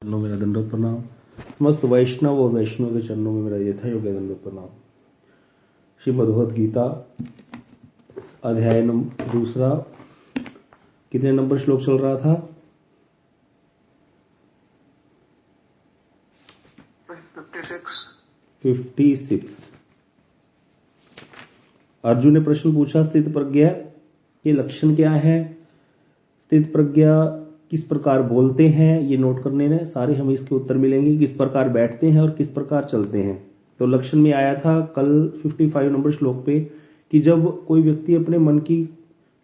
चरणों में दंडवत प्रणाम। समस्त वैष्णव और वैष्णव के चरणों में मेरा यथा योग्य दंडवत प्रणाम। श्रीमद् भगवद गीता अध्याय दूसरा, कितने नंबर श्लोक चल रहा था? 56। अर्जुन ने प्रश्न पूछा, स्थित प्रज्ञा के लक्षण क्या है? स्थित प्रज्ञा किस प्रकार बोलते हैं, ये नोट करने में सारे हमें इसके उत्तर मिलेंगे। किस प्रकार बैठते हैं और किस प्रकार चलते हैं। तो लक्षण में आया था कल 55 नंबर श्लोक पे कि जब कोई व्यक्ति अपने मन की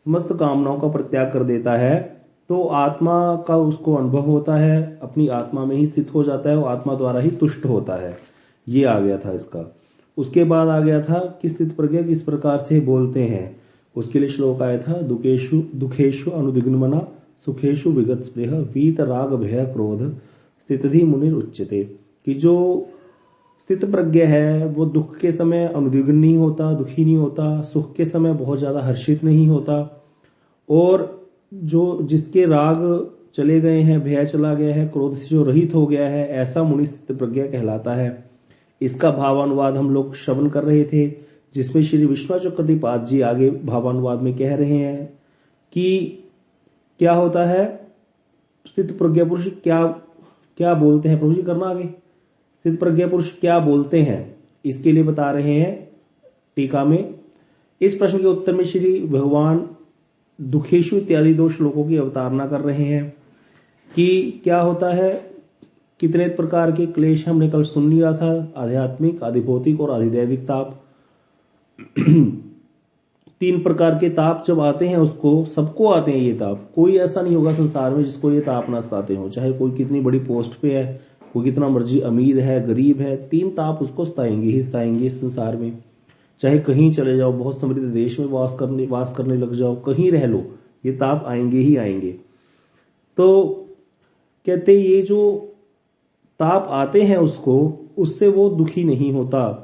समस्त कामनाओं का परित्याग कर देता है तो आत्मा का उसको अनुभव होता है, अपनी आत्मा में ही स्थित हो जाता है, वो आत्मा द्वारा ही तुष्ट होता है। ये आ गया था इसका। उसके बाद आ गया था कि स्थित प्रज्ञा किस प्रकार से बोलते हैं। उसके लिए श्लोक आया था, दुखेशु अनुदिग्नमना सुखेशु विगत स्पृह वीत राग भय क्रोध स्थितधि मुनि उच्यते। कि जो स्थित प्रज्ञा है वो दुख के समय अनुद्विग्न नहीं होता, दुखी नहीं होता, सुख के समय बहुत ज्यादा हर्षित नहीं होता, और जो जिसके राग चले गए हैं, भय चला गया है, क्रोध से जो रहित हो गया है, ऐसा मुनि स्थित प्रज्ञा कहलाता है। इसका भावानुवाद हम लोग श्रवण कर रहे थे, जिसमें श्री विश्वचक्रपाद जी आगे भावानुवाद में कह रहे हैं कि क्या होता है, स्थित प्रज्ञा पुरुष क्या बोलते हैं। प्रभु जी करना आगे, स्थित प्रज्ञा पुरुष क्या बोलते हैं, इसके लिए बता रहे हैं टीका में। इस प्रश्न के उत्तर में श्री भगवान दुखेशु इत्यादि 2 श्लोकों की अवतारणा कर रहे हैं कि क्या होता है, कितने प्रकार के क्लेश हमने कल सुन लिया था, आध्यात्मिक, आधिभौतिक और आधिदैविक ताप। 3 प्रकार के ताप जब आते हैं, उसको सबको आते हैं ये ताप। कोई ऐसा नहीं होगा संसार में जिसको ये ताप ना सताते हो, चाहे कोई कितनी बड़ी पोस्ट पे है, कोई कितना मर्जी अमीर है, गरीब है, 3 ताप उसको सताएंगे ही सताएंगे इस संसार में। चाहे कहीं चले जाओ, बहुत समृद्ध देश में वास करने लग जाओ, कहीं रह लो, ये ताप आएंगे ही आएंगे। तो कहते ये जो ताप आते हैं उससे वो दुखी नहीं होता।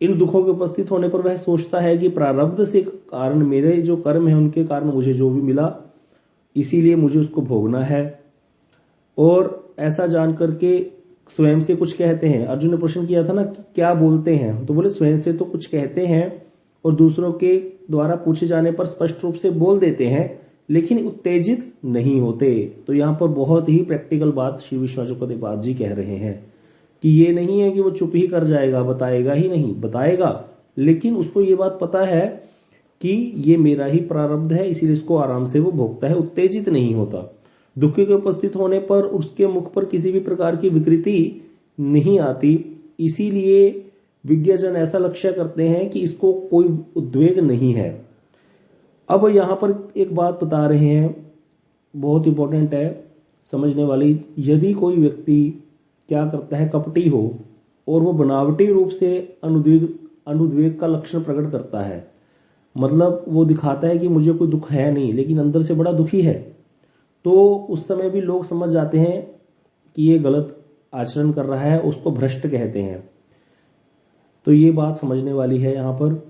इन दुखों के उपस्थित होने पर वह सोचता है कि प्रारब्ध से कारण, मेरे जो कर्म है उनके कारण मुझे जो भी मिला, इसीलिए मुझे उसको भोगना है। और ऐसा जान करके स्वयं से कुछ कहते हैं। अर्जुन ने प्रश्न किया था ना कि क्या बोलते हैं, तो बोले स्वयं से तो कुछ कहते हैं और दूसरों के द्वारा पूछे जाने पर स्पष्ट रूप से बोल देते हैं, लेकिन उत्तेजित नहीं होते। तो यहाँ पर बहुत ही प्रैक्टिकल बात श्री विश्वचक्रपाद जी कह रहे हैं कि ये नहीं है कि वो चुप ही कर जाएगा, बताएगा ही नहीं, बताएगा, लेकिन उसको ये बात पता है कि ये मेरा ही प्रारब्ध है, इसीलिए इसको आराम से वो भोगता है, उत्तेजित नहीं होता। दुख के उपस्थित होने पर उसके मुख पर किसी भी प्रकार की विकृति नहीं आती, इसीलिए विज्ञजन ऐसा लक्ष्य करते हैं कि इसको कोई उद्वेग नहीं है। अब यहाँ पर एक बात बता रहे हैं, बहुत इंपॉर्टेंट है, समझने वाली। यदि कोई व्यक्ति क्या करता है, कपटी हो और वो बनावटी रूप से अनुद्वेग का लक्षण प्रकट करता है, मतलब वो दिखाता है कि मुझे कोई दुख है नहीं, लेकिन अंदर से बड़ा दुखी है, तो उस समय भी लोग समझ जाते हैं कि ये गलत आचरण कर रहा है, उसको भ्रष्ट कहते हैं। तो ये बात समझने वाली है। यहाँ पर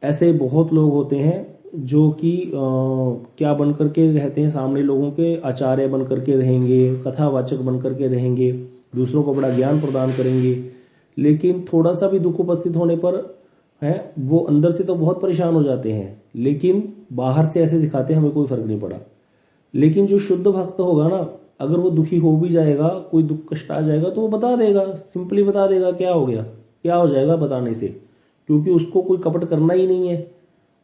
ऐसे बहुत लोग होते हैं जो कि क्या बन करके रहते हैं, सामने लोगों के आचार्य बन करके रहेंगे, कथावाचक बन करके रहेंगे, दूसरों को बड़ा ज्ञान प्रदान करेंगे, लेकिन थोड़ा सा भी दुख उपस्थित होने पर है वो अंदर से तो बहुत परेशान हो जाते हैं, लेकिन बाहर से ऐसे दिखाते हैं हमें कोई फर्क नहीं पड़ा। लेकिन जो शुद्ध भक्त होगा ना, अगर वो दुखी हो भी जाएगा, कोई दुख कष्ट आ जाएगा, तो वो बता देगा, सिंपली बता देगा क्या हो गया, क्या हो जाएगा बताने से, क्योंकि उसको कोई कपट करना ही नहीं है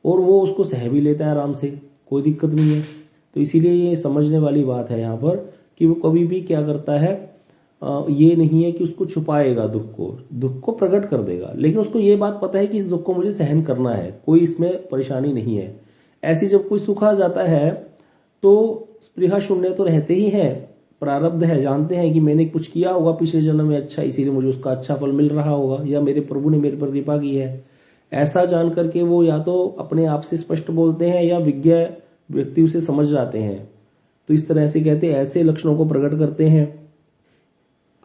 और वो उसको सह भी लेता है आराम से, कोई दिक्कत नहीं है। तो इसीलिए ये समझने वाली बात है यहाँ पर कि वो कभी भी क्या करता है, ये नहीं है कि उसको छुपाएगा, दुख को प्रकट कर देगा, लेकिन उसको ये बात पता है कि इस दुख को मुझे सहन करना है, कोई इसमें परेशानी नहीं है। ऐसी जब कोई सुख आ जाता है तो स्पृहा शून्य तो रहते ही है, प्रारब्ध है, जानते हैं कि मैंने कुछ किया होगा पिछले जन्म में अच्छा, इसीलिए मुझे उसका अच्छा फल मिल रहा होगा, या मेरे प्रभु ने मेरे पर कृपा की है। ऐसा जान करके वो या तो अपने आप से स्पष्ट बोलते हैं या विज्ञ व्यक्ति उसे समझ जाते हैं। तो इस तरह से कहते हैं, ऐसे लक्षणों को प्रकट करते हैं।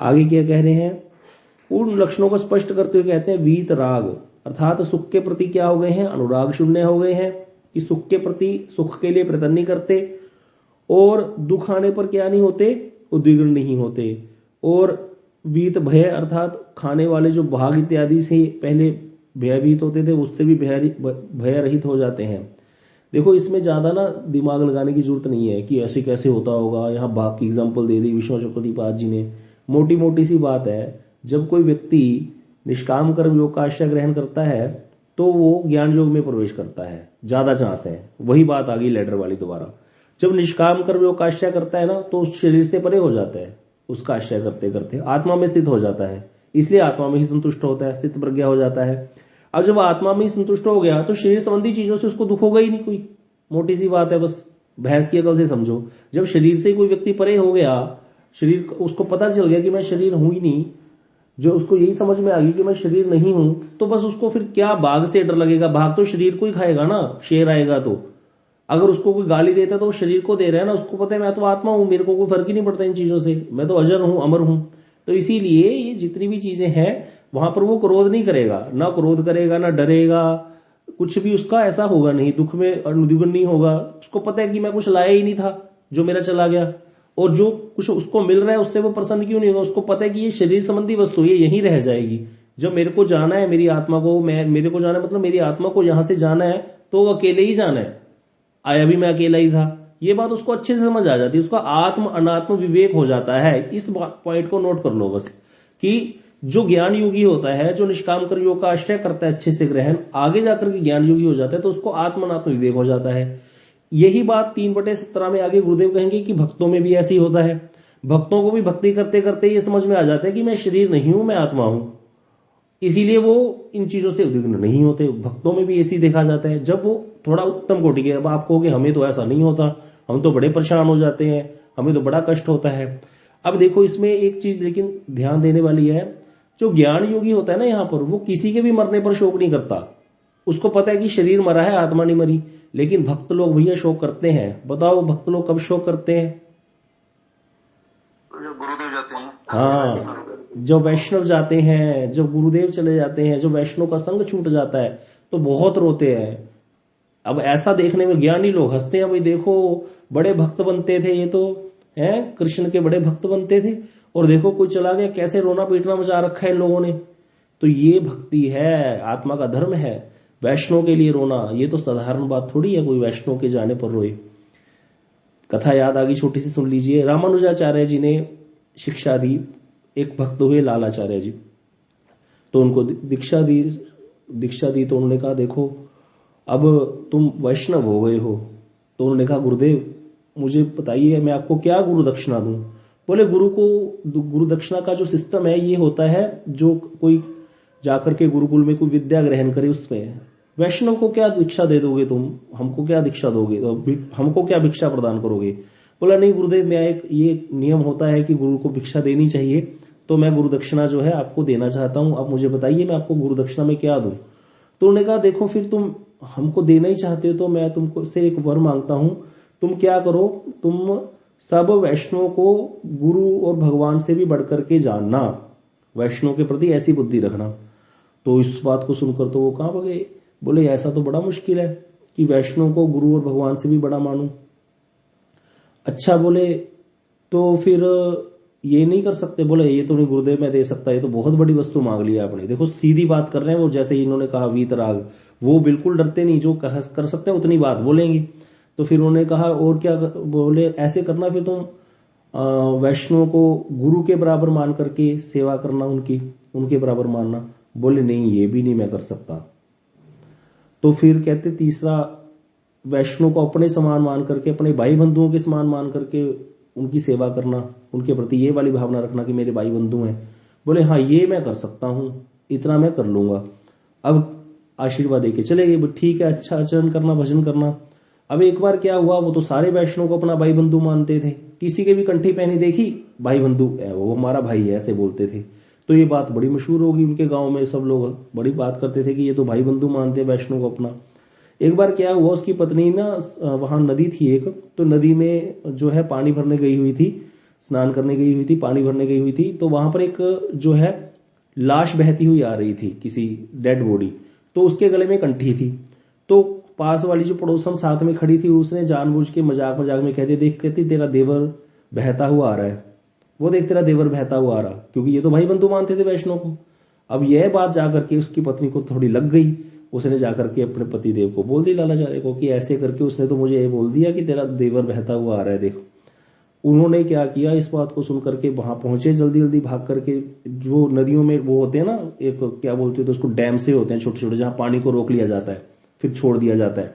आगे क्या कह रहे हैं, उन लक्षणों को स्पष्ट करते हुए कहते हैं वीत राग, अर्थात सुख के प्रति क्या हो गए हैं, अनुराग शून्य हो गए हैं, कि सुख के प्रति, सुख के लिए प्रयत्न नहीं करते, और दुख आने पर क्या नहीं होते, उद्विग्न नहीं होते। और वीत भय अर्थात खाने वाले जो भाग इत्यादि से पहले भयभीत होते थे उससे भी भय रहित हो जाते हैं। देखो इसमें ज्यादा ना दिमाग लगाने की जरूरत नहीं है कि ऐसे कैसे होता होगा, यहाँ भाग की एग्जाम्पल दे दी विष्णु चक्रवर्तीपाद जी ने। मोटी मोटी सी बात है, जब कोई व्यक्ति निष्काम कर्म योग का आश्रय ग्रहण करता है तो वो ज्ञान योग में प्रवेश करता है, ज्यादा चांस है। वही बात आ गई लेटर वाली दोबारा। जब निष्काम कर्म योग का आश्रय करता है ना तो उस शरीर से परे हो जाता है, उसका आश्रय करते करते आत्मा में स्थित हो जाता है, इसलिए आत्मा में ही संतुष्ट होता है, स्थित प्रज्ञा हो जाता है। अब जब आत्मा में ही संतुष्ट हो गया तो शरीर संबंधी चीजों से उसको दुख होगा ही नहीं कोई। मोटी सी बात है, बस भैंस की अकल से समझो। जब शरीर से कोई व्यक्ति परे हो गया, शरीर उसको पता चल गया कि मैं शरीर हूं ही नहीं, जो उसको यही समझ में आ गई कि मैं शरीर नहीं हूं, तो बस उसको फिर क्या बाघ से डर लगेगा? बाघ तो शरीर को ही खाएगा ना, शेर आएगा तो। अगर उसको कोई गाली देता है तो वो शरीर को दे रहा है ना, उसको पता है मैं तो आत्मा हूं, मेरे को कोई फर्क ही नहीं पड़ता इन चीजों से, मैं तो अजर हूं, अमर हूं। तो इसीलिए ये जितनी भी चीजें हैं वहां पर वो क्रोध नहीं करेगा, ना क्रोध करेगा, ना डरेगा, कुछ भी उसका ऐसा होगा नहीं, दुख में अनुद्विग्न नहीं होगा। उसको पता है कि मैं कुछ लाया ही नहीं था जो मेरा चला गया, और जो कुछ उसको मिल रहा है उससे वो प्रसन्न क्यों नहीं होगा? उसको पता है कि ये शरीर संबंधी वस्तु ये यहीं रह जाएगी। जब मेरे को जाना है, मेरी आत्मा को, मेरे को जाना है मतलब मेरी आत्मा को यहां से जाना है तो वो अकेले ही जाना है, आया भी मैं अकेला ही था। ये बात उसको अच्छे से समझ आ जाती है, उसका आत्म अनात्म विवेक हो जाता है। इस पॉइंट को नोट कर लो बस, कि जो ज्ञान योगी होता है, जो निष्काम कर्म योग का आश्रय करता है अच्छे से ग्रहण, आगे जाकर के ज्ञान योगी हो जाता है तो उसको आत्म अनात्म विवेक हो जाता है। यही बात 3/17 में आगे गुरुदेव कहेंगे कि भक्तों में भी ऐसी होता है। भक्तों को भी भक्ति करते करते ये समझ में आ जाता है कि मैं शरीर नहीं हूं, मैं आत्मा हूं, इसीलिए वो इन चीजों से उद्विग्न नहीं होते। भक्तों में भी ऐसी देखा जाता है जब वो थोड़ा उत्तम कोटि के। अब आप कहोगे हमें तो ऐसा नहीं होता, हम तो बड़े परेशान हो जाते हैं, हमें तो बड़ा कष्ट होता है। अब देखो इसमें एक चीज लेकिन ध्यान देने वाली है, जो ज्ञान योगी होता है ना यहाँ पर, वो किसी के भी मरने पर शोक नहीं करता। उसको पता है कि शरीर मरा है, आत्मा नहीं मरी। लेकिन भक्त लोग भैया शोक करते हैं। बताओ भक्त लोग कब शोक करते हैं? जब गुरुदेव जाते हैं। हाँ, जब वैष्णव जाते हैं, जब गुरुदेव चले जाते हैं, जब वैष्णव का संग छूट जाता है तो बहुत रोते हैं। अब ऐसा देखने में ज्ञानी लोग हंसते हैं, भाई देखो बड़े भक्त बनते थे ये तो, हैं कृष्ण के बड़े भक्त बनते थे, और देखो कोई चला गया, कैसे रोना पीटना मचा रखा है इन लोगों ने। तो ये भक्ति है, आत्मा का धर्म है। वैष्णव के लिए रोना ये तो साधारण बात थोड़ी है, कोई वैष्णव के जाने पर रोए। कथा याद आ गई, छोटी सी सुन लीजिए। रामानुजाचार्य जी ने शिक्षा दी, एक भक्त हुए लालाचार्य जी, तो उनको दीक्षा दी तो उन्होंने कहा देखो अब तुम वैष्णव हो गए हो। तो उन्होंने कहा गुरुदेव मुझे बताइए मैं आपको क्या गुरु दक्षिणा दूं। बोले गुरु दक्षिणा का जो सिस्टम है ये होता है, जो कोई जाकर के गुरुकुल में कोई विद्या ग्रहण करे उसमें वैष्णव को क्या दीक्षा दे दोगे तुम, हमको क्या दीक्षा दोगे, हमको क्या भिक्षा प्रदान करोगे। बोला नहीं गुरुदेव, मैं एक ये नियम होता है कि गुरु को भिक्षा देनी चाहिए, तो मैं गुरु दक्षिणा जो है आपको देना चाहता हूं, आप मुझे बताइए मैं आपको गुरु दक्षिणा में क्या दूं। तो उन्होंने कहा देखो फिर तुम हमको देना ही चाहते हो तो मैं तुमको से एक वर मांगता हूं, तुम क्या करो, तुम सब वैष्णव को गुरु और भगवान से भी बढ़कर के जानना, वैष्णव के प्रति ऐसी बुद्धि रखना। तो इस बात को सुनकर तो वो कहां भागे, बोले ऐसा तो बड़ा मुश्किल है कि वैष्णव को गुरु और भगवान से भी बड़ा मानूं। अच्छा बोले तो फिर ये नहीं कर सकते। बोले ये तो नहीं गुरुदेव मैं दे सकता, ये तो बहुत बड़ी वस्तु मांग लिया आपने। देखो सीधी बात कर रहे हैं वो, जैसे इन्होंने कहा वीतराग, वो बिल्कुल डरते नहीं, जो कर सकते हैं उतनी बात बोलेंगे। तो फिर उन्होंने कहा और क्या, बोले ऐसे करना फिर तुम वैष्णव को गुरु के बराबर मान करके सेवा करना, उनके बराबर मानना। बोले नहीं ये भी नहीं मैं कर सकता। तो फिर कहते तीसरा, वैष्णव को अपने समान मान करके, अपने भाई बंधुओं के समान मान करके उनकी सेवा करना, उनके प्रति ये वाली भावना रखना कि मेरे भाई बंधु हैं। बोले हाँ ये मैं कर सकता हूं, इतना मैं कर लूंगा। अब आशीर्वाद देके चले गए, ठीक है अच्छा आचरण करना, भजन करना। अब एक बार क्या हुआ, वो तो सारे वैष्णव को अपना भाई बंधु मानते थे, किसी के भी कंठी पहनी देखी भाई बंधु वो हमारा भाई है ऐसे बोलते थे। तो ये बात बड़ी मशहूर होगी उनके गांव में, सब लोग बड़ी बात करते थे कि ये तो भाई बंधु मानते वैष्णव को अपना। एक बार क्या हुआ, उसकी पत्नी ना वहां नदी थी एक, तो नदी में जो है पानी भरने गई हुई थी, स्नान करने गई हुई थी, पानी भरने गई हुई थी। तो वहां पर एक जो है लाश बहती हुई आ रही थी, किसी डेड बॉडी, तो उसके गले में कंठी थी। तो पास वाली जो पड़ोसन साथ में खड़ी थी उसने जानबूझ के मजाक में कहती देख कहती तेरा देवर बहता हुआ आ रहा है। वो देख तेरा देवर बहता हुआ आ रहा, क्योंकि ये तो भाई बंधु मानते थे वैष्णव को। अब यह बात जाकर के उसकी पत्नी को थोड़ी लग गई, उसने जाकर के अपने पति देव को बोल दी, लालाचार्य को, कि ऐसे करके उसने तो मुझे ये बोल दिया कि तेरा देवर बहता हुआ आ रहा है, देखो। उन्होंने क्या किया, इस बात को सुन करके वहां पहुंचे, जल्दी जल्दी भाग करके, जो नदियों में वो होते हैं ना, एक क्या बोलते हैं, तो उसको डैम से होते हैं छोटे छोटे, जहां पानी को रोक लिया जाता है फिर छोड़ दिया जाता है,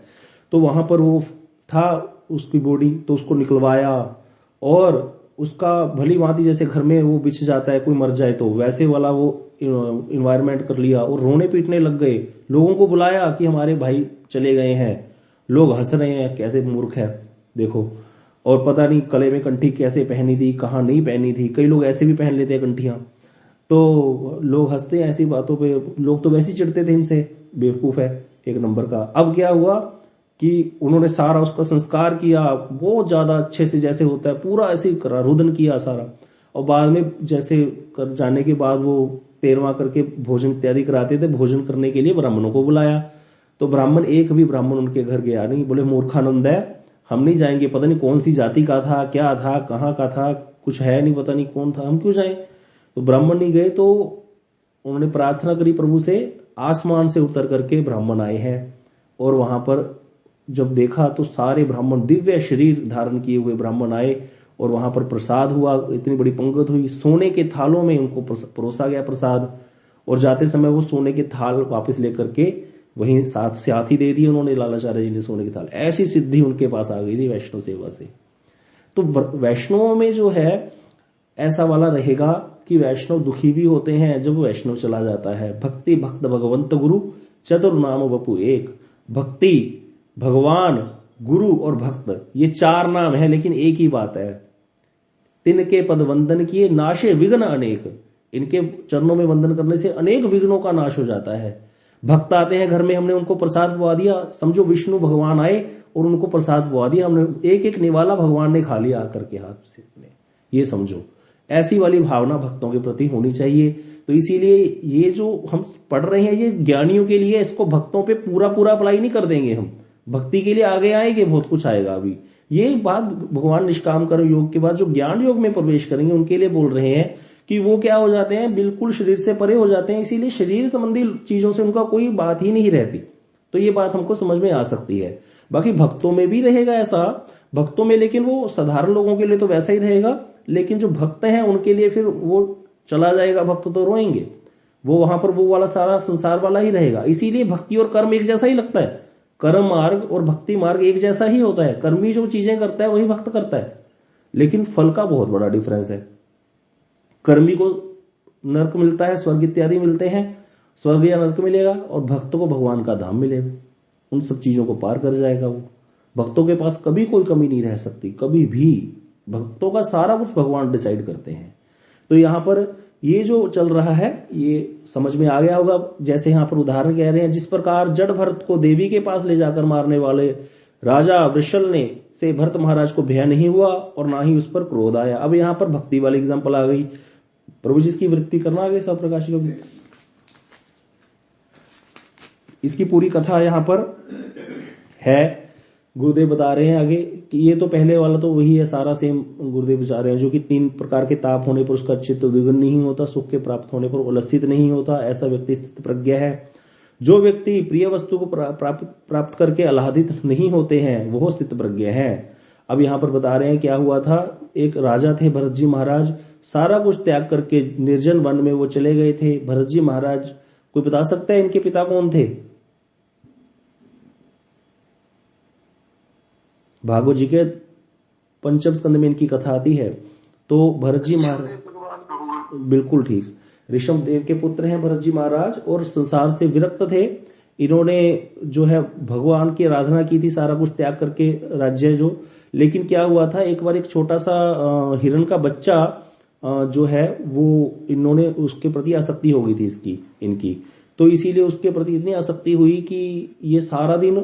तो वहां पर वो था उसकी बॉडी, तो उसको निकलवाया, और उसका भली भांति जैसे घर में वो बिछ जाता है कोई मर जाए तो वैसे वाला वो इन्वायरमेंट कर लिया, और रोने पीटने लग गए। लोगों को बुलाया कि हमारे भाई चले गए हैं, लोग हंस रहे हैं, कैसे मूर्ख है देखो, और पता नहीं गले में कंठी कैसे पहनी थी, कहाँ नहीं पहनी थी, कई लोग ऐसे भी पहन लेते हैं कंठियां, तो लोग हंसते हैं ऐसी बातों पे, लोग तो वैसे ही चिढ़ते थे इनसे, बेवकूफ है एक नंबर का। अब क्या हुआ कि उन्होंने सारा उसका संस्कार किया, बहुत ज्यादा अच्छे से जैसे होता है पूरा ऐसे ही करा, रुदन किया सारा, और बाद में जैसे कर जाने के बाद वो पेरवा करके भोजन इत्यादि कराते थे, भोजन करने के लिए ब्राह्मणों को बुलाया, तो ब्राह्मण एक भी ब्राह्मण उनके घर गया नहीं, बोले मूर्खानंद है, हम नहीं जाएंगे, पता नहीं कौन सी जाति का था, क्या था, कहाँ का था, कुछ है नहीं, पता नहीं कौन था, हम क्यों जाएं। तो ब्राह्मण नहीं गए, तो उन्होंने प्रार्थना करी प्रभु से, आसमान से उतर करके ब्राह्मण आए हैं, और वहां पर जब देखा तो सारे ब्राह्मण दिव्य शरीर धारण किए हुए ब्राह्मण आए, और वहां पर प्रसाद हुआ, इतनी बड़ी पंगत हुई, सोने के थालों में उनको परोसा गया प्रसाद, और जाते समय वो सोने के थाल वापस लेकर के वहीं साथ से हाथी दे दिए उन्होंने, लालाचार्य जी ने सोने के थाल। ऐसी सिद्धि उनके पास आ गई थी वैष्णव सेवा से। तो वैष्णवों में जो है ऐसा वाला रहेगा कि वैष्णव दुखी भी होते हैं जब वैष्णव चला जाता है। भक्ति भक्त भगवंत गुरु चतुर नाम वपु एक, भक्ति भगवान गुरु और भक्त ये चार नाम है, लेकिन एक ही बात है, तिनके पद वंदन किए नाशे विघ्न अनेक, इनके चरणों में वंदन करने से अनेक विघ्नों का नाश हो जाता है। भक्त आते हैं घर में, हमने उनको प्रसाद पवा दिया, समझो विष्णु भगवान आए और उनको प्रसाद पवा दिया, हमने एक एक निवाला भगवान ने खा लिया आकर के हाथ से, ये समझो। ऐसी वाली भावना भक्तों के प्रति होनी चाहिए। तो इसीलिए ये जो हम पढ़ रहे हैं ये ज्ञानियों के लिए, इसको भक्तों पे पूरा पूरा अप्लाई नहीं कर देंगे हम, भक्ति के लिए आगे आएंगे, बहुत कुछ आएगा अभी। ये बात भगवान निष्काम कर्म योग के बाद जो ज्ञान योग में प्रवेश करेंगे उनके लिए बोल रहे हैं कि वो क्या हो जाते हैं, बिल्कुल शरीर से परे हो जाते हैं, इसीलिए शरीर संबंधी चीजों से उनका कोई बात ही नहीं रहती। तो ये बात हमको समझ में आ सकती है। बाकी भक्तों में भी रहेगा ऐसा, भक्तों में, लेकिन वो साधारण लोगों के लिए तो वैसा ही रहेगा, लेकिन जो भक्त हैं उनके लिए फिर वो चला जाएगा, भक्त तो रोएंगे, वो वहां पर वो वाला सारा संसार वाला ही रहेगा। इसीलिए भक्ति और कर्म एक जैसा ही लगता है, कर्म मार्ग और भक्ति मार्ग एक जैसा ही होता है। कर्मी जो चीजें करता है वही भक्त करता है, लेकिन फल का बहुत बड़ा डिफरेंस है। कर्मी को नरक मिलता है, स्वर्ग इत्यादि मिलते हैं, स्वर्ग या नरक मिलेगा, और भक्त को भगवान का धाम मिलेगा, उन सब चीजों को पार कर जाएगा वो। भक्तों के पास कभी कोई कमी नहीं रह सकती, कभी भी। भक्तों का सारा कुछ भगवान डिसाइड करते हैं। तो यहां पर ये जो चल रहा है ये समझ में आ गया होगा। जैसे यहां पर उदाहरण कह रहे हैं, जिस प्रकार जड़ भरत को देवी के पास ले जाकर मारने वाले राजा वृषल ने से भरत महाराज को भय नहीं हुआ और ना ही उस पर क्रोध आया। अब यहां पर भक्ति वाली एग्जांपल आ गई। प्रभु जी इसकी वृत्ति करना आगे सब प्रकाश लोग, इसकी पूरी कथा यहां पर है। गुरुदेव बता रहे हैं आगे कि ये तो पहले वाला तो वही है सारा सेम। गुरुदेव बता रहे हैं जो कि 3 प्रकार के ताप होने पर उसका चित्त द्विगुण नहीं होता, सुख के प्राप्त होने पर उल्लसित नहीं होता, ऐसा व्यक्ति स्थित प्रज्ञ है। जो व्यक्ति प्रिय वस्तु को प्राप्त करके आह्लादित नहीं होते हैं वो स्थित प्रज्ञ है। अब यहां पर बता रहे हैं क्या हुआ था। एक राजा थे भरत जी महाराज, सारा कुछ त्याग करके निर्जन वन में वो चले गए थे। भरत जी महाराज, कोई बता सकता है इनके पिता कौन थे? भागवत जी के 5वें स्कंद में इनकी कथा आती है। तो भरत जी महाराज, बिल्कुल ठीक, ऋषभ देव के पुत्र हैं भरत जी महाराज, और संसार से विरक्त थे। इन्होंने जो है भगवान की आराधना की थी, सारा कुछ त्याग करके राज्य जो। लेकिन क्या हुआ था, एक बार एक छोटा सा हिरण का बच्चा जो है वो इन्होंने उसके प्रति आसक्ति हो गई थी इनकी। तो इसीलिए उसके प्रति इतनी आसक्ति हुई कि ये सारा दिन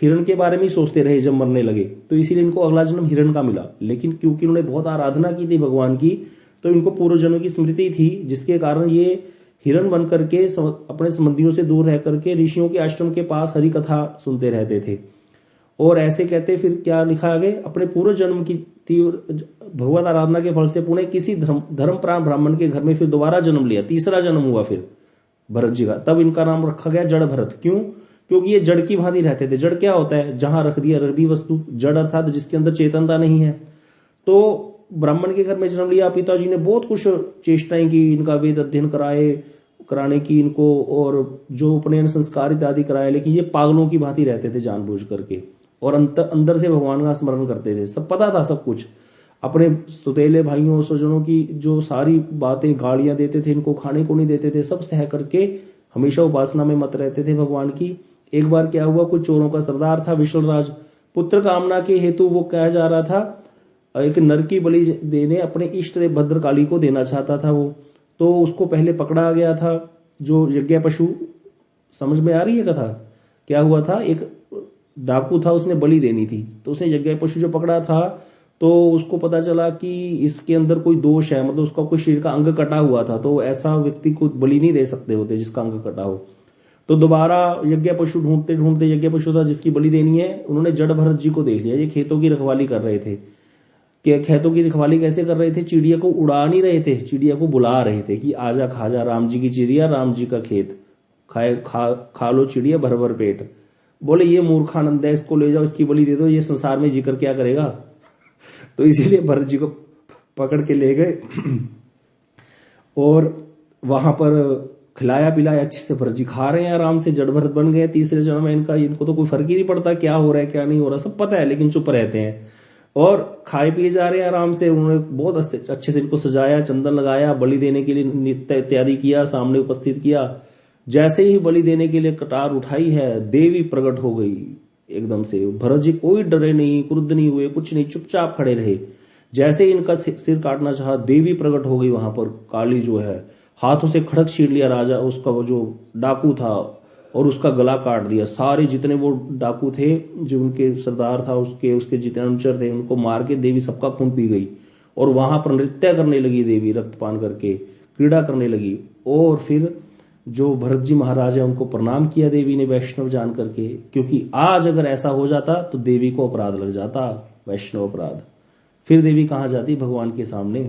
हिरण के बारे में ही सोचते रहे जब मरने लगे। तो इसीलिए इनको अगला जन्म हिरण का मिला। लेकिन क्योंकि उन्होंने बहुत आराधना की थी भगवान की, तो इनको पूर्व जन्म की स्मृति थी, जिसके कारण ये हिरण बन करके अपने संबंधियों से दूर रह करके ऋषियों के आश्रम के पास हरि कथा सुनते रहते थे। और ऐसे कहते फिर क्या लिखा आगे, अपने पूर्व जन्म की तीव्र भगवत आराधना के फल से पुणे किसी धर्मप्राण ब्राह्मण के घर में फिर दोबारा जन्म लिया, तीसरा जन्म हुआ फिर भरत जी का। तब इनका नाम रखा गया जड़ भरत। क्यों? क्योंकि ये जड़ की भांति रहते थे। जड़ क्या होता है? जहां रख दी वस्तु। जड़ अर्थात जिसके अंदर चेतनता नहीं है। तो ब्राह्मण के घर में जन्म लिया, पिताजी ने बहुत कुछ चेष्टाएं की, इनका वेद अध्ययन कराने की इनको, और जो उपनयन संस्कार इत्यादि कराए, लेकिन ये पागलों की भांति रहते थे जानबूझ करके, और अंदर से भगवान का स्मरण करते थे। सब पता था, सब कुछ। अपने सुतेले भाइयों स्वजनों की जो सारी बातें, गालियां देते थे, इनको खाने को नहीं देते थे, सब सह करके हमेशा उपासना में मत रहते थे भगवान की। एक बार क्या हुआ, कुछ चोरों का सरदार था विशलराज, पुत्र कामना के हेतु वो कहा जा रहा था, एक नर की बलि देने अपने इष्ट देव भद्रकाली को देना चाहता था वो। तो उसको पहले पकड़ा गया था, जो यज्ञ पशु, समझ में आ रही है कथा? क्या हुआ था, एक डाकू था, उसने बलि देनी थी, तो उसने यज्ञ पशु जो पकड़ा था, तो उसको पता चला कि इसके अंदर कोई दोष है, मतलब उसका कोई शरीर का अंग कटा हुआ था, तो ऐसा व्यक्ति को बलि नहीं दे सकते होते जिसका अंग कटा हो। तो दोबारा यज्ञ पशु ढूंढते ढूंढते, यज्ञ पशु था जिसकी बलि देनी है, उन्होंने जड़ भरत जी को देख लिया। ये खेतों की रखवाली कर रहे थे। खेतों की रखवाली कैसे कर रहे थे? चिड़िया को उड़ा नहीं रहे थे, चिड़िया को बुला रहे थे कि आजा खा जा राम जी की चिड़िया, राम जी का खेत खाए, खा लो चिड़िया भर भर पेट। बोले ये मूर्खानंद है, इसको ले जाओ, इसकी बलि दे दो, ये संसार में जीकर क्या करेगा? तो इसीलिए भरत जी को पकड़ के ले गए और वहां पर खिलाया पिलाया अच्छे से। भरत जी खा रहे हैं आराम से, जड़ भरत बन गए तीसरे जन्म में इनका। इनको तो कोई फर्क ही नहीं पड़ता क्या हो रहा है क्या नहीं हो रहा, सब पता है, लेकिन चुप रहते हैं और खाए पिए जा रहे हैं आराम से। उन्होंने बहुत अच्छे से इनको सजाया, चंदन लगाया, बलि देने के लिए नित्य इत्यादि किया, सामने उपस्थित किया। जैसे ही बलि देने के लिए कटार उठाई है, देवी प्रकट हो गई एकदम से। भरत जी कोई डरे नहीं, क्रुद्ध नहीं हुए, कुछ नहीं, चुपचाप खड़े रहे। जैसे ही इनका सिर काटना चाहा, देवी प्रकट हो गई वहां पर। काली जो है, हाथों से खड़क छीन लिया राजा, उसका वो जो डाकू था, और उसका गला काट दिया। सारे जितने वो डाकू थे, जो उनके सरदार था, उसके जितने अनुचर थे, उनको मार के देवी सबका खून पी गई। और वहां पर नृत्य करने लगी देवी, रक्तपान करके क्रीड़ा करने लगी। और फिर जो भरत जी महाराज है, उनको प्रणाम किया देवी ने वैष्णव जान करके, क्योंकि आज अगर ऐसा हो जाता तो देवी को अपराध लग जाता, वैष्णव अपराध। फिर देवी कहां जाती? भगवान के सामने।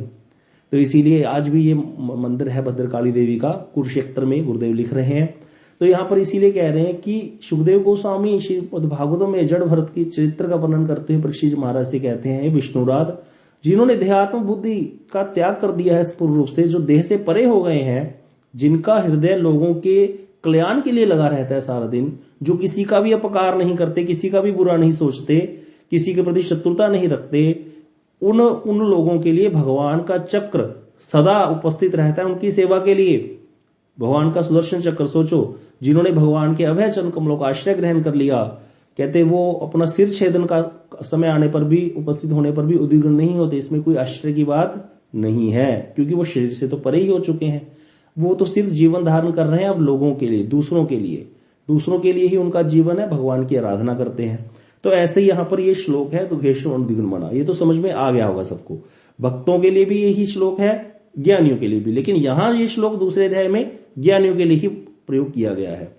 तो इसीलिए आज भी ये मंदिर है भद्रकाली देवी का, कुरुक्षेत्र में गुरुदेव लिख रहे हैं। तो यहां पर इसीलिए कह रहे हैं कि सुखदेव गोस्वामी श्रीमद् भागवतों में जड़ भरत की चरित्र का वर्णन करते हुए परीक्षित महाराज से कहते हैं, विष्णुराज जिन्होंने देहात्म बुद्धि का त्याग कर दिया है पूर्ण रूप से, जो देह से परे हो गए हैं, जिनका हृदय लोगों के कल्याण के लिए लगा रहता है सारा दिन, जो किसी का भी अपकार नहीं करते, किसी का भी बुरा नहीं सोचते, किसी के प्रति शत्रुता नहीं रखते, उन लोगों के लिए भगवान का चक्र सदा उपस्थित रहता है उनकी सेवा के लिए। भगवान का सुदर्शन चक्र सोचो, जिन्होंने भगवान के अभय चरण कमलों का आश्रय ग्रहण कर लिया, कहते वो अपना सिर छेदन का समय आने पर भी, उपस्थित होने पर भी उद्विग्न नहीं होते। इसमें कोई आश्चर्य की बात नहीं है, क्योंकि वो शरीर से तो परे ही हो चुके हैं। वो तो सिर्फ जीवन धारण कर रहे हैं अब लोगों के लिए, दूसरों के लिए ही उनका जीवन है, भगवान की आराधना करते हैं। तो ऐसे ही यहाँ पर ये श्लोक है, दुर्गेशु उद्विग्न मना, ये तो समझ में आ गया होगा सबको। भक्तों के लिए भी यही श्लोक है, ज्ञानियों के लिए भी, लेकिन यहां ये श्लोक दूसरे अध्याय में ज्ञानियों के लिए ही प्रयोग किया गया है।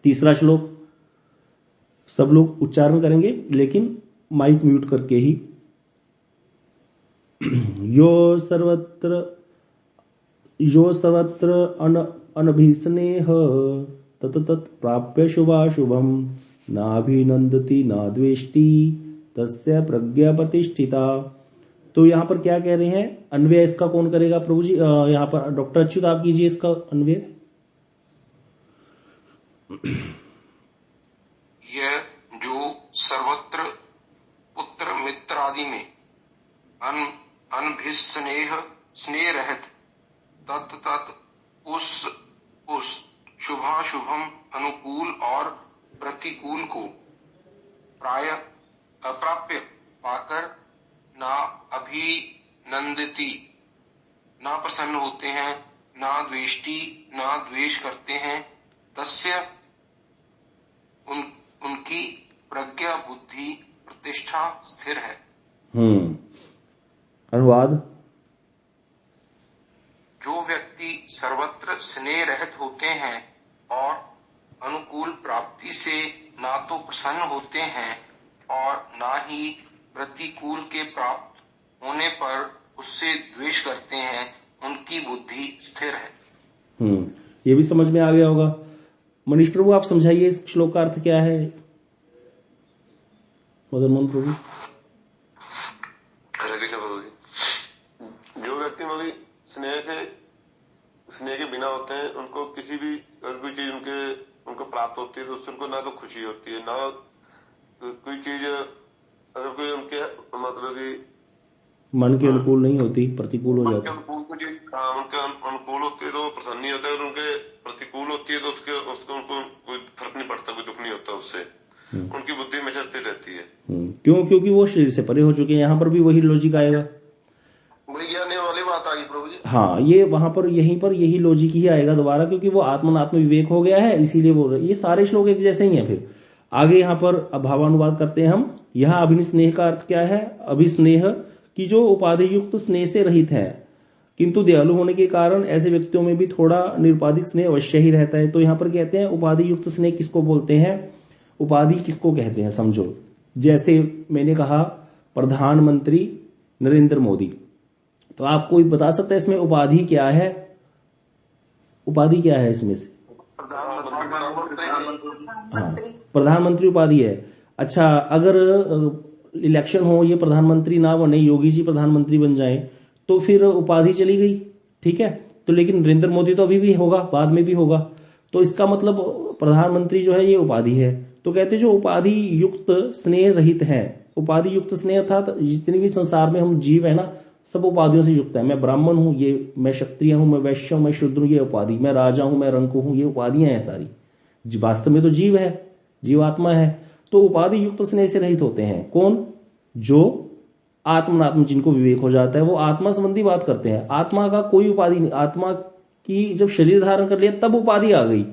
तीसरा श्लोक सब लोग उच्चारण करेंगे, लेकिन माइक म्यूट करके ही। यो सर्वत्र अनभिस्नेह तत प्राप्य शुभाशुभम नाभिनंदति ना द्वेष्टि तस्य प्रज्ञा प्रतिष्ठिता। तो यहां पर क्या कह रहे हैं? अन्वय इसका कौन करेगा प्रभु जी? यहां पर डॉक्टर अच्युत आप कीजिए इसका अन्वय। यह जो सर्वत्र पुत्र मित्र आदि में अनभिस्नेह स्नेह रहत तत् उस शुभाशुभम अनुकूल और प्रतिकूल को प्राय अप्राप्य पाकर ना अभिनंदती, ना प्रसन्न होते हैं, ना द्वेष्टि, ना द्वेष करते हैं, तस्य उनकी प्रज्ञा बुद्धि प्रतिष्ठा स्थिर है। अनुवाद। जो व्यक्ति सर्वत्र स्नेह रहित होते हैं और अनुकूल प्राप्ति से ना तो प्रसन्न होते हैं और ना ही प्रतिकूल के प्राप्त होने पर उससे द्वेष करते हैं, उनकी बुद्धि स्थिर है। ये भी समझ में आ गया होगा। मनीष प्रभु आप समझाइए इस श्लोक का अर्थ क्या है। मदन मोहन प्रभु। हरे कृष्ण प्रभु जी। जो व्यक्ति मतलब स्नेह के बिना होते हैं, उनको किसी भी अगर कोई चीज उनको प्राप्त होती है तो उससे उनको ना तो खुशी होती है, ना कोई चीज अगर कोई उनके मतलब कि मन के अनुकूल नहीं होती, प्रतिकूल हो जाती है। उनके अनुकूल होती है तो प्रसन्न नहीं होता है, और उनके प्रतिकूल होती है तो उसको उनको कोई फर्क नहीं पड़ता, कोई दुख नहीं होता उससे। उनकी बुद्धि हमेशा स्थिर रहती है। क्यों? क्योंकि वो शरीर से परे हो चुके हैं। यहाँ पर भी वही लॉजिक आएगा, वही ज्ञान वाली बात आ गई प्रभु जी। हाँ, ये वहां पर यहीं पर यही लॉजिक ही आएगा दोबारा, क्योंकि वो आत्मनात्म विवेक हो गया है, इसीलिए बोल रहे। ये सारे श्लोक एक जैसे ही हैं। फिर आगे यहाँ पर भावानुवाद करते हैं हम। यहाँ अभिस्नेह का अर्थ क्या है? अभिस्नेह की जो उपाधि युक्त स्नेह से रहित है, किंतु दयालु होने के कारण ऐसे व्यक्तियों में भी थोड़ा निरुपाधिक स्नेह अवश्य ही रहता है। तो यहाँ पर कहते हैं उपाधि युक्त स्नेह किसको बोलते हैं, उपाधि किसको कहते हैं समझो। जैसे मैंने कहा प्रधानमंत्री नरेंद्र मोदी, तो आप कोई बता सकता है इसमें उपाधि क्या है? उपाधि क्या है इसमें से? हाँ, प्रधानमंत्री उपाधि है। अच्छा, अगर इलेक्शन हो, ये प्रधानमंत्री ना बने, योगी जी प्रधानमंत्री बन जाएं, तो फिर उपाधि चली गई, ठीक है। तो लेकिन नरेंद्र मोदी तो अभी भी होगा, बाद में भी होगा, तो इसका मतलब प्रधानमंत्री जो है ये उपाधि है। तो कहते जो उपाधि युक्त स्नेह रहित है, उपाधि युक्त स्नेह अर्थात जितने भी संसार में हम जीव है ना, सब उपाधियों से युक्त है। मैं ब्राह्मण हूं, ये मैं क्षत्रिय हूं, मैं वैश्य हूं, मैं शूद्र हूं, ये उपाधि। मैं राजा हूं, मैं रंक हूं, ये उपाधियां हैं सारी। वास्तव में तो जीव है, जीवात्मा है। तो उपाधि युक्त स्नेह से रहित होते हैं कौन? जो आत्मनात्म, जिनको विवेक हो जाता है, वो आत्मा संबंधी बात करते हैं। आत्मा का कोई उपाधि नहीं। आत्मा की जब शरीर धारण कर लिया तब उपाधि आ गई।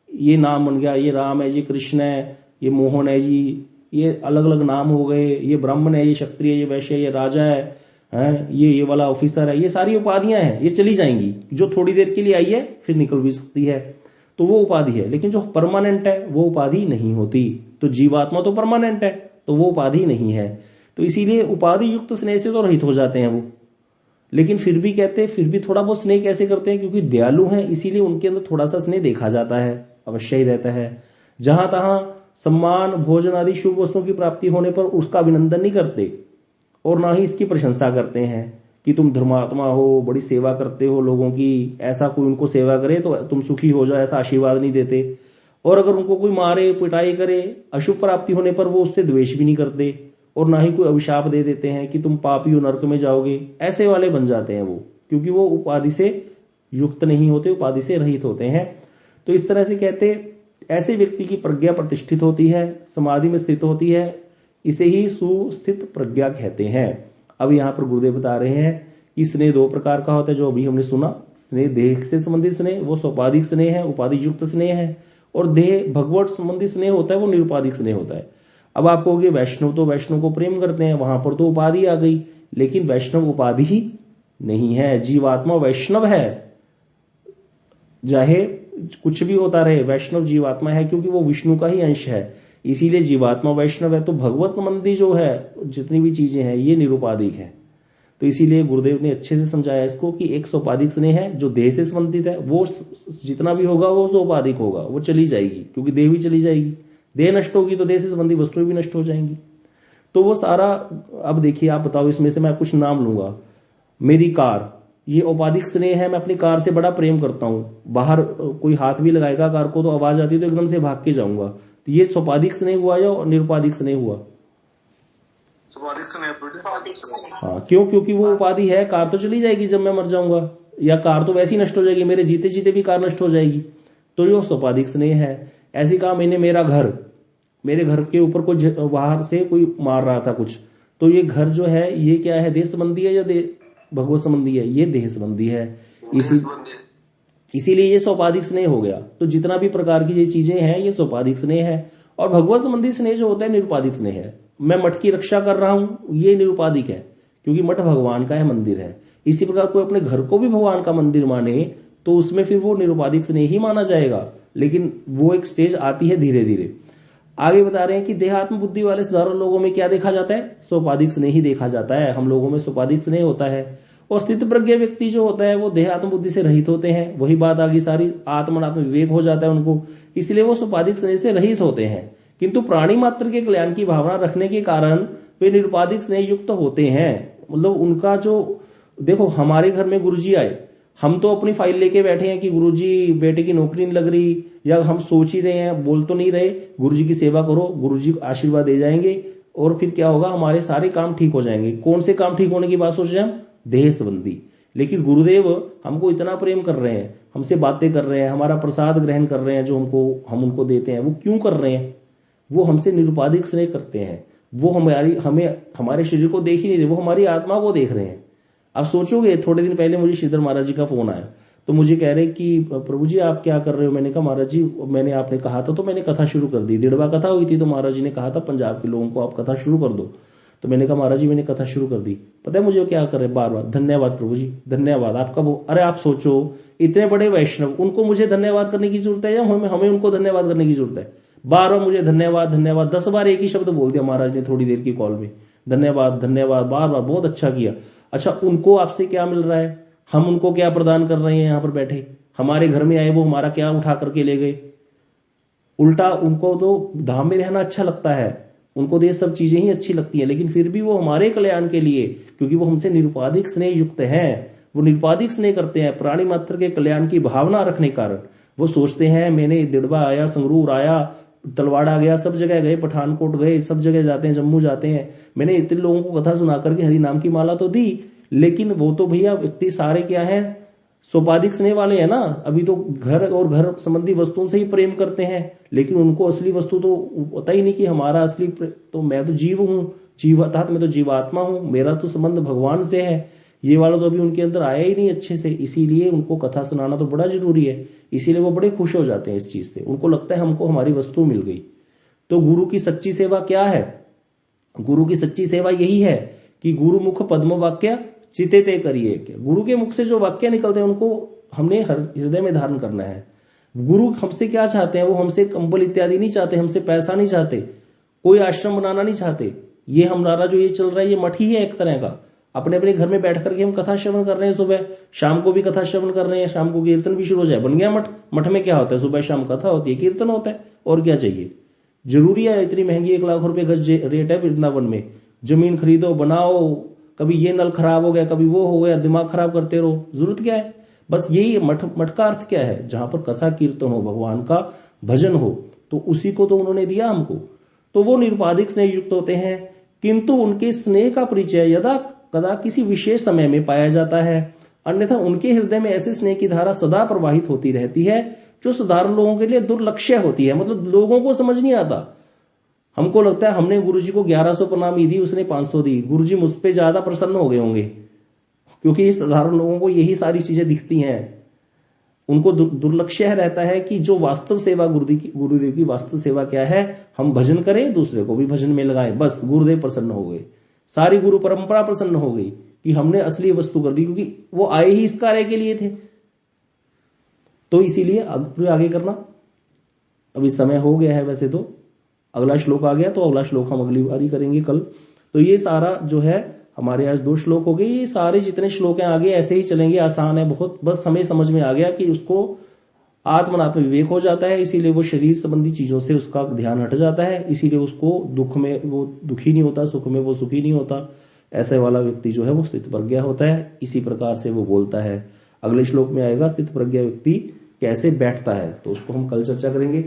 ये नाम बन गया, ये राम है, ये कृष्ण है, ये मोहन है जी, ये अलग अलग नाम हो गए। ये ब्राह्मण है, ये क्षत्रिय, ये वैश्य, ये राजा है, ये वाला ऑफिसर है। ये सारी उपाधियां हैं, ये चली जाएंगी। जो थोड़ी देर के लिए आई है फिर निकल भी सकती है, तो वो उपाधि है। लेकिन जो परमानेंट है वो उपाधि नहीं होती। तो जीवात्मा तो परमानेंट है, तो वो उपाधि नहीं है। तो इसीलिए उपाधि युक्त स्नेह से तो रहित हो जाते हैं वो। लेकिन फिर भी कहते हैं, फिर भी थोड़ा बहुत स्नेह कैसे करते हैं? क्योंकि दयालु हैं, इसीलिए उनके अंदर थोड़ा सा स्नेह देखा जाता है, अवश्य ही रहता है। जहां तहां सम्मान, भोजन आदि शुभ वस्तुओं की प्राप्ति होने पर उसका अभिनंदन नहीं करते, और ना ही इसकी प्रशंसा करते हैं कि तुम धर्मात्मा हो, बड़ी सेवा करते हो लोगों की। ऐसा कोई उनको सेवा करे तो तुम सुखी हो जाओ, ऐसा आशीर्वाद नहीं देते। और अगर उनको कोई मारे, पिटाई करे, अशुभ प्राप्ति होने पर वो उससे द्वेष भी नहीं करते, और ना ही कोई अभिशाप दे देते हैं कि तुम पापी हो, नरक में जाओगे। ऐसे वाले बन जाते हैं वो, क्योंकि वो उपाधि से युक्त नहीं होते, उपाधि से रहित होते हैं। तो इस तरह से कहते ऐसे व्यक्ति की प्रज्ञा प्रतिष्ठित होती है, समाधि में स्थित होती है। इसे ही सुस्थित प्रज्ञा कहते हैं। अब यहाँ पर गुरुदेव बता रहे हैं कि स्नेह दो प्रकार का होता है, जो अभी हमने सुना। स्नेह देह से संबंधित स्नेह, वो सोपाधिक स्नेह है, उपाधि युक्त स्नेह है। और देह भगवत संबंधी स्नेह होता है, वो निरुपाधिक स्नेह होता है। अब आप कहोगे वैष्णव तो वैष्णव को प्रेम करते हैं, वहां पर तो उपाधि आ गई। लेकिन वैष्णव उपाधि ही नहीं है, जीवात्मा वैष्णव है। चाहे कुछ भी होता रहे, वैष्णव जीवात्मा है, क्योंकि वो विष्णु का ही अंश है। इसीलिए जीवात्मा वैष्णव है। तो भगवत संबंधी जो है जितनी भी चीजें हैं ये निरुपाधिक है। तो इसीलिए गुरुदेव ने अच्छे से समझाया इसको कि एक सोपाधिक स्नेह है जो देह से संबंधित है, वो जितना भी होगा वो सोपाधिक होगा, वो चली जाएगी, क्योंकि देह भी चली जाएगी। देह नष्ट होगी तो देह से संबंधी वस्तुएं भी नष्ट हो जाएंगी। तो वो सारा, अब देखिए आप बताओ, इसमें से मैं कुछ नाम लूंगा। मेरी कार, ये औपाधिक स्नेह है, मैं अपनी कार से बड़ा प्रेम करता हूं। बाहर कोई हाथ भी लगाएगा कार को तो आवाज आती है तो एकदम से भाग के जाऊंगा। तो ये सोपाधिक स्नेह हुआ या निरुपाधिक स्नेह हुआ? हाँ, क्यों? क्योंकि वो उपाधि है। कार तो चली जाएगी जब मैं मर जाऊंगा, या कार तो वैसे ही नष्ट हो जाएगी, मेरे जीते जीते भी कार नष्ट हो जाएगी। तो ये सोपाधिक स्नेह है। ऐसी कहा मैंने, मेरा घर, मेरे घर के ऊपर कोई बाहर से कोई मार रहा था कुछ, तो ये घर जो है ये क्या है, देह संबंधी है या भगवत संबंधी है? ये देह संबंधी है। इसीलिए ये सोपाधिक स्नेह हो गया। तो जितना भी प्रकार की ये चीजें हैं ये सोपाधिक स्नेह है। और भगवत संबंधी स्नेह जो होता है निरुपाधिक स्नेह है। मैं मठ की रक्षा कर रहा हूं, ये निरुपाधिक है, क्योंकि मठ भगवान का है, मंदिर है। इसी प्रकार कोई अपने घर को भी भगवान का मंदिर माने तो उसमें फिर वो निरुपाधिक स्नेह ही माना जाएगा। लेकिन वो एक स्टेज आती है धीरे धीरे। आगे बता रहे हैं कि देहात्म बुद्धि वाले साधारण लोगों में क्या देखा जाता है? सोपाधिक स्नेह ही देखा जाता है। हम लोगों में सोपाधिक स्नेह होता है। और स्थित प्रज्ञ व्यक्ति जो होता है वो देहात्म बुद्धि से रहित होते हैं। वही बात आगे सारी, आत्मनात्म विवेक हो जाता है उनको, इसलिए वो सोपाधिक स्नेह से रहित होते हैं। किंतु प्राणी मात्र के कल्याण की भावना रखने के कारण वे निरुपाधिक स्नेह युक्त होते हैं। मतलब उनका जो, देखो हमारे घर में गुरुजी आए, हम तो अपनी फाइल लेके बैठे हैं कि गुरुजी बेटे की नौकरी नहीं लग रही, या हम सोच ही रहे हैं, बोल तो नहीं रहे, गुरुजी की सेवा करो, गुरुजी आशीर्वाद दे जाएंगे और फिर क्या होगा, हमारे सारे काम ठीक हो जाएंगे। कौन से काम ठीक होने की बात सोच रहे हैं हम? देह संबंधी। लेकिन गुरुदेव हमको इतना प्रेम कर रहे हैं, हमसे बातें कर रहे हैं, हमारा प्रसाद ग्रहण कर रहे हैं, जो हम उनको देते हैं, वो क्यों कर रहे हैं? वो हमसे निरुपाधिक स्नेह करते हैं। वो हमारे शरीर को देख ही नहीं रहे, वो हमारी आत्मा को देख रहे हैं। अब सोचोगे, थोड़े दिन पहले मुझे श्रीधर महाराज जी का फोन आया, तो मुझे कह रहे कि प्रभु जी आप क्या कर रहे हो? मैंने कहा महाराज जी मैंने आपने कहा था तो मैंने कथा शुरू कर दी। दिड़वा कथा हुई थी तो महाराज जी ने कहा था पंजाब के लोगों को आप कथा शुरू कर दो। तो मैंने कहा महाराज जी मैंने कथा शुरू कर दी। पता है मुझे क्या कर रहे बार बार? धन्यवाद प्रभु जी, धन्यवाद आपका। वो अरे आप सोचो, इतने बड़े वैष्णव, उनको मुझे धन्यवाद करने की जरूरत है या हमें उनको धन्यवाद करने की जरूरत है? बार बार मुझे धन्यवाद धन्यवाद, 10 बार एक ही शब्द बोल दिया महाराज ने थोड़ी देर की कॉल में, धन्यवाद धन्यवाद, बार बार, बहुत अच्छा किया। अच्छा उनको आपसे क्या मिल रहा है? हम उनको क्या प्रदान कर रहे हैं? यहाँ पर बैठे हमारे घर में आए, वो हमारा क्या उठा करके ले गए? उल्टा उनको तो धाम में रहना अच्छा लगता है, उनको तो ये सब चीजें ही अच्छी लगती हैं, लेकिन फिर भी वो हमारे कल्याण के लिए, क्योंकि वो हमसे निरुपाधिक स्नेह युक्त हैं, वो निरुपाधिक स्नेह करते हैं, प्राणी मात्र के कल्याण की भावना रखने के कारण वो सोचते हैं मैंने दिड़बा आया, संगरूर आया, तलवाड़ा गया, सब जगह गए, पठानकोट गए, सब जगह जाते हैं, जम्मू जाते हैं, मैंने इतने लोगों को कथा सुना करके हरि नाम की माला तो दी, लेकिन वो तो भैया व्यक्ति सारे क्या है? सोपाधिक स्नेह वाले हैं ना। अभी तो घर और घर संबंधी वस्तुओं से ही प्रेम करते हैं, लेकिन उनको असली वस्तु तो पता ही नहीं कि हमारा असली तो मैं तो जीव हूं, जीवात्मा, मैं तो जीवात्मा हूं, मेरा तो संबंध भगवान से है। ये वाला तो अभी उनके अंदर आया ही नहीं अच्छे से, इसीलिए उनको कथा सुनाना तो बड़ा जरूरी है। इसीलिए वो बड़े खुश हो जाते हैं इस चीज से, उनको लगता है हमको हमारी वस्तु मिल गई। तो गुरु की सच्ची सेवा क्या है? गुरु की सच्ची सेवा यही है कि गुरु मुख पद्म वाक्य चिते ते करिए। गुरु के मुख से जो वाक्य निकलते हैं उनको हमने हृदय में धारण करना है। गुरु हमसे क्या चाहते हैं? वो हमसे कंबल इत्यादि नहीं चाहते, हमसे पैसा नहीं चाहते, कोई आश्रम बनाना नहीं चाहते। ये हमारा जो ये चल रहा है ये मठ ही है एक तरह का। अपने अपने घर में बैठ करके हम कथा श्रवण कर रहे हैं, सुबह शाम को भी कथा श्रवण कर रहे हैं, शाम को कीर्तन भी शुरू हो जाए, बन गया मठ। मठ में क्या होता है? सुबह शाम कथा होती है, कीर्तन होता है, और क्या चाहिए? जरूरी है इतनी महंगी 1 लाख रुपए गज रेट है वृंदावन में, जमीन खरीदो बनाओ, कभी ये नल खराब हो गया, कभी वो हो गया, दिमाग खराब करते रहो, जरूरत क्या है? बस यही मठ का अर्थ क्या है? जहां पर कथा कीर्तन हो, भगवान का भजन हो, तो उसी को तो उन्होंने दिया हमको। तो वो निरुपाधिक स्नेह युक्त होते हैं, किंतु उनके स्नेह का परिचय यदा कदा किसी विशेष समय में पाया जाता है, अन्यथा उनके हृदय में ऐसे स्नेह की धारा सदा प्रवाहित होती रहती है जो साधारण लोगों के लिए दुर्लक्ष्य होती है। मतलब लोगों को समझ नहीं आता। हमको लगता है हमने गुरुजी को 1100 प्रणामी दी, उसने 500 दी, गुरुजी मुझ पे ज्यादा प्रसन्न हो गए होंगे, क्योंकि इस साधारण लोगों को यही सारी चीजें दिखती हैं। उनको दुर्लक्ष्य रहता है कि जो वास्तव सेवा गुरुदेव की वास्तव सेवा क्या है? हम भजन करें, दूसरे को भी भजन में लगाएं, बस गुरुदेव प्रसन्न हो गए, सारी गुरु परंपरा प्रसन्न हो गई कि हमने असली वस्तु कर दी, क्योंकि वो आए ही इस कार्य के लिए थे। तो इसीलिए आगे करना, अभी समय हो गया है वैसे तो, अगला श्लोक आ गया तो अगला श्लोक हम अगली बार ही करेंगे कल। तो ये सारा जो है हमारे आज 2 श्लोक हो गए, ये सारे जितने श्लोक हैं आगे ऐसे ही चलेंगे, आसान है बहुत। बस हमें समझ में आ गया कि उसको आत्मनात्म विवेक हो जाता है, इसीलिए वो शरीर संबंधी चीजों से उसका ध्यान हट जाता है, इसीलिए उसको दुख में वो दुखी नहीं होता, सुख में वो सुखी नहीं होता। ऐसे वाला व्यक्ति जो है वो स्थित प्रज्ञा होता है, इसी प्रकार से वो बोलता है। अगले श्लोक में आएगा स्थित प्रज्ञा व्यक्ति कैसे बैठता है, तो उसको हम कल चर्चा करेंगे।